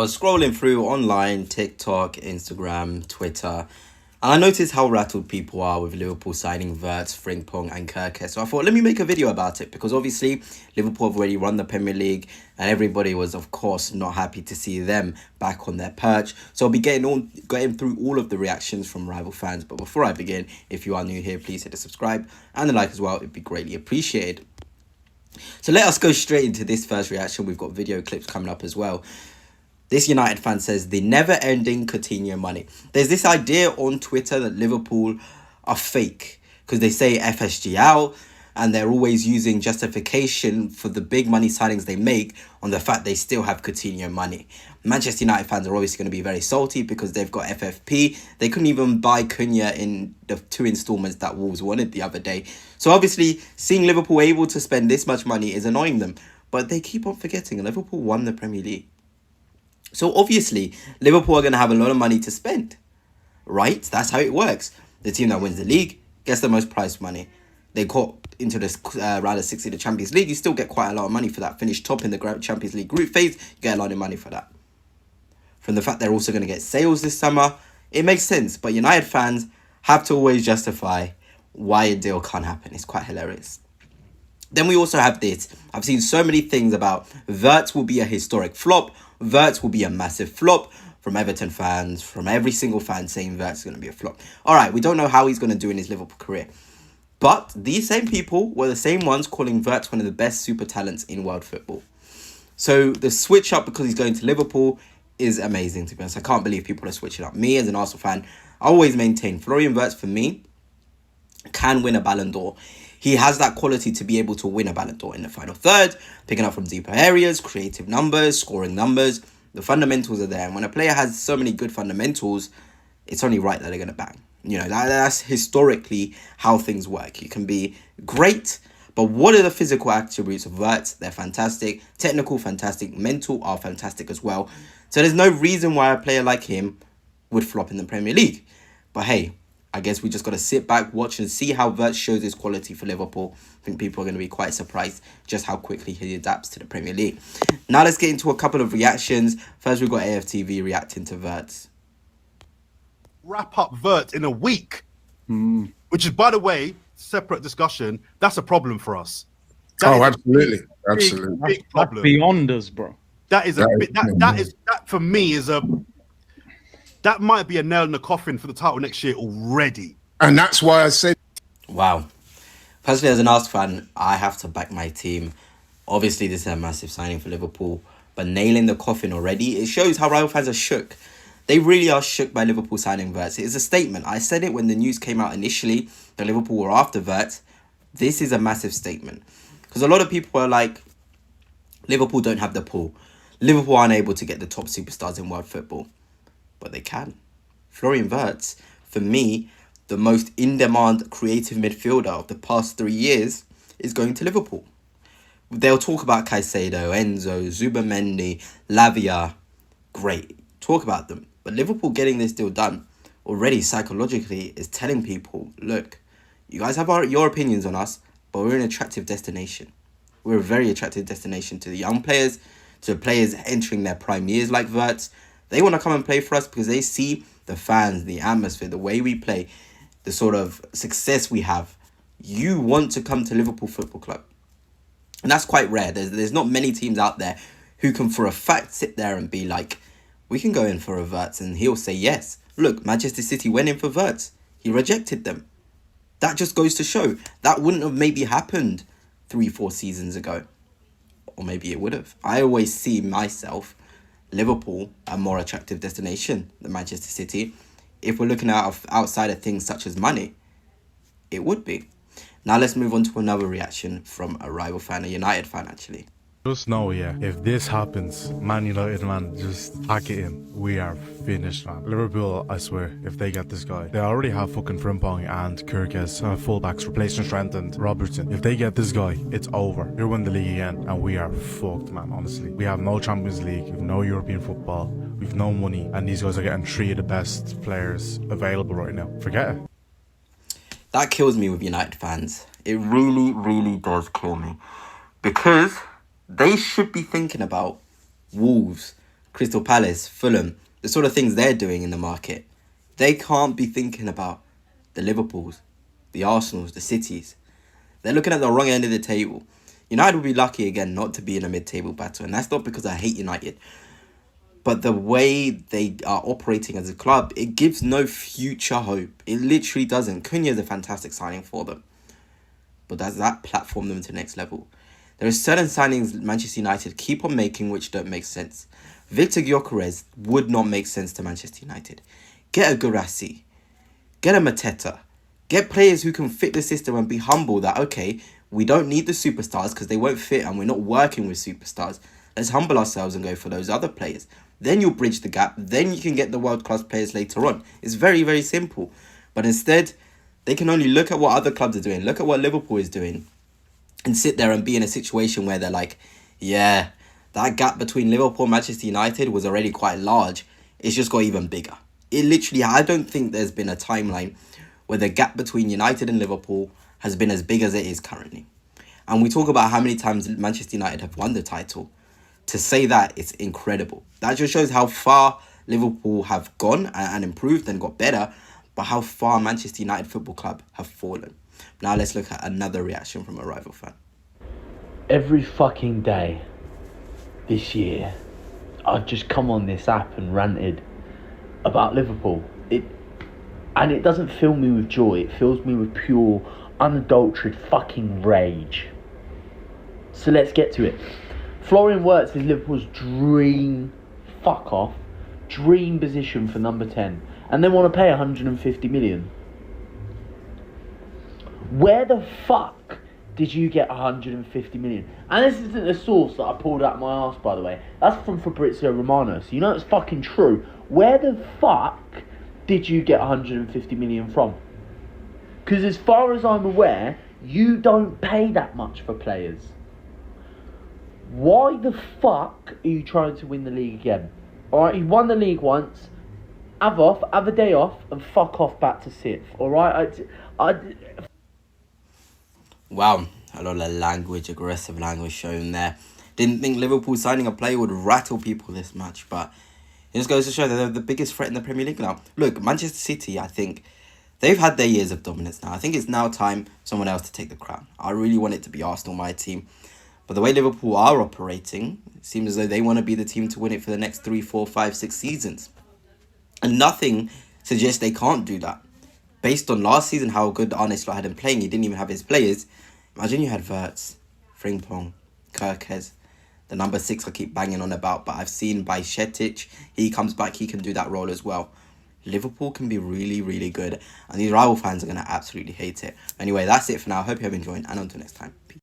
I was scrolling through online, TikTok, Instagram, Twitter, and I noticed how rattled people are with Liverpool signing Wirtz, Frimpong and Wirtz. So I thought, let me make a video about it, because obviously Liverpool have already won the Premier League and everybody was, of course, not happy to see them back on their perch. So I'll be getting through all of the reactions from rival fans. But before I begin, if you are new here, please hit the subscribe and the like as well. It'd be greatly appreciated. So let us go straight into this first reaction. We've got video clips coming up as well. This United fan says, the never-ending Coutinho money. There's this idea on Twitter that Liverpool are fake because they say FSG out and they're always using justification for the big money signings they make on the fact they still have Coutinho money. Manchester United fans are obviously going to be very salty because they've got FFP. They couldn't even buy Cunha in the 2 installments that Wolves wanted the other day. So obviously, seeing Liverpool able to spend this much money is annoying them. But they keep on forgetting Liverpool won the Premier League. So obviously, Liverpool are going to have a lot of money to spend, right? That's how it works. The team that wins the league gets the most prize money. They got into this round of 60 of the Champions League. You still get quite a lot of money for that. Finish top in the Champions League group phase, you get a lot of money for that. From the fact they're also going to get sales this summer, it makes sense. But United fans have to always justify why a deal can't happen. It's quite hilarious. Then we also have this. I've seen so many things about Wirtz will be a historic flop. Wirtz will be a massive flop from Everton fans, from every single fan saying Wirtz is going to be a flop. All right, we don't know how he's going to do in his Liverpool career. But these same people were the same ones calling Wirtz one of the best super talents in world football. So the switch up because he's going to Liverpool is amazing, to be honest. I can't believe people are switching up. Me, as an Arsenal fan, I always maintain Florian Wirtz, for me, can win a Ballon d'Or. He has that quality to be able to win a Ballon d'Or in the final third, picking up from deeper areas, creative numbers, scoring numbers. The fundamentals are there. And when a player has so many good fundamentals, it's only right that they're going to bang. You know, that's historically how things work. You can be great, but what are the physical attributes of Wirtz? They're fantastic. Technical, fantastic. Mental are fantastic as well. So there's no reason why a player like him would flop in the Premier League. But hey, I guess we just got to sit back, watch and see how Wirtz shows his quality for Liverpool. I think people are going to be quite surprised just how quickly he adapts to the Premier League. Now let's get into a couple of reactions. First, we've got AFTV reacting to Wirtz. Wrap up Wirtz in a week, which is, by the way, separate discussion. That's a problem for us. Absolutely. Big problem. That's beyond us, bro. That is that for me is that might be a nail in the coffin for the title next year already. And that's why I said... Wow. Personally, as an Arsenal fan, I have to back my team. Obviously, this is a massive signing for Liverpool, but nailing the coffin already, it shows how rival fans are shook. They really are shook by Liverpool signing Wirtz. It is a statement. I said it when the news came out initially that Liverpool were after Wirtz. This is a massive statement. Because a lot of people are like, Liverpool don't have the pull. Liverpool aren't able to get the top superstars in world football. But they can. Florian Wirtz, for me, the most in-demand creative midfielder of the past 3 years, is going to Liverpool. They'll talk about Caicedo, Enzo, Zubamendi, Lavia. Great. Talk about them. But Liverpool getting this deal done already psychologically is telling people, look, you guys have your opinions on us, but we're an attractive destination. We're a very attractive destination to the young players, to players entering their prime years like Wirtz. They want to come and play for us because they see the fans, the atmosphere, the way we play, the sort of success we have. You want to come to Liverpool Football Club. And that's quite rare. There's not many teams out there who can for a fact sit there and be like, we can go in for a Wirtz, and he'll say yes. Look, Manchester City went in for Wirtz. He rejected them. That just goes to show that wouldn't have maybe happened 3-4 seasons ago. Or maybe it would have. I always see myself, Liverpool, a more attractive destination than Manchester City. If we're looking outside of things such as money, it would be. Now let's move on to another reaction from a rival fan, a United fan actually. Just know, yeah, if this happens, Man United, man, just pack it in. We are finished, man. Liverpool, I swear, if they get this guy, they already have fucking Frimpong and Kirk as fullbacks, replacing Trent and Robertson. If they get this guy, it's over. You'll win the league again, and we are fucked, man, honestly. We have no Champions League, we have no European football, we've no money, and these guys are getting 3 of the best players available right now. Forget it. That kills me with United fans. It really, really does kill me. Because they should be thinking about Wolves, Crystal Palace, Fulham, the sort of things they're doing in the market. They can't be thinking about the Liverpools, the Arsenals, the Cities. They're looking at the wrong end of the table. United will be lucky again not to be in a mid-table battle, and that's not because I hate United. But the way they are operating as a club, it gives no future hope. It literally doesn't. Cunha is a fantastic signing for them. But does that platform them to the next level? There are certain signings Manchester United keep on making which don't make sense. Victor Gyökeres would not make sense to Manchester United. Get a Guirassy. Get a Mateta. Get players who can fit the system and be humble that, okay, we don't need the superstars because they won't fit and we're not working with superstars. Let's humble ourselves and go for those other players. Then you'll bridge the gap. Then you can get the world-class players later on. It's very, very simple. But instead, they can only look at what other clubs are doing. Look at what Liverpool is doing. And sit there and be in a situation where they're like, yeah, that gap between Liverpool and Manchester United was already quite large. It's just got even bigger. It literally, I don't think there's been a timeline where the gap between United and Liverpool has been as big as it is currently. And we talk about how many times Manchester United have won the title. To say that, it's incredible. That just shows how far Liverpool have gone and improved and got better, but how far Manchester United Football Club have fallen. Now let's look at another reaction from a rival fan. Every fucking day this year, I've just come on this app and ranted about Liverpool. And it doesn't fill me with joy. It fills me with pure, unadulterated fucking rage. So let's get to it. Frimpong Wirtz is Liverpool's dream position for number 10. And they want to pay 150 million. Where the fuck did you get 150 million? And this isn't a source that I pulled out my arse, by the way. That's from Fabrizio Romano, so you know it's fucking true. Where the fuck did you get 150 million from? Because as far as I'm aware, you don't pay that much for players. Why the fuck are you trying to win the league again? Alright, you won the league once. Have a day off, and fuck off back to 6th. Alright? Wow, a lot of language, aggressive language shown there. Didn't think Liverpool signing a player would rattle people this much, but it just goes to show that they're the biggest threat in the Premier League now. Look, Manchester City, I think, they've had their years of dominance now. I think it's now time someone else to take the crown. I really want it to be Arsenal, my team. But the way Liverpool are operating, it seems as though they want to be the team to win it for the next 3, 4, 5, 6 seasons. And nothing suggests they can't do that. Based on last season, how good Arne Slot had him playing, he didn't even have his players. Imagine you had Wirtz, Frimpong, Kerkez, the number 6 I keep banging on about, but I've seen by Shetic, he comes back, he can do that role as well. Liverpool can be really, really good, and these rival fans are going to absolutely hate it. Anyway, that's it for now. I hope you have enjoyed, and until next time. Peace.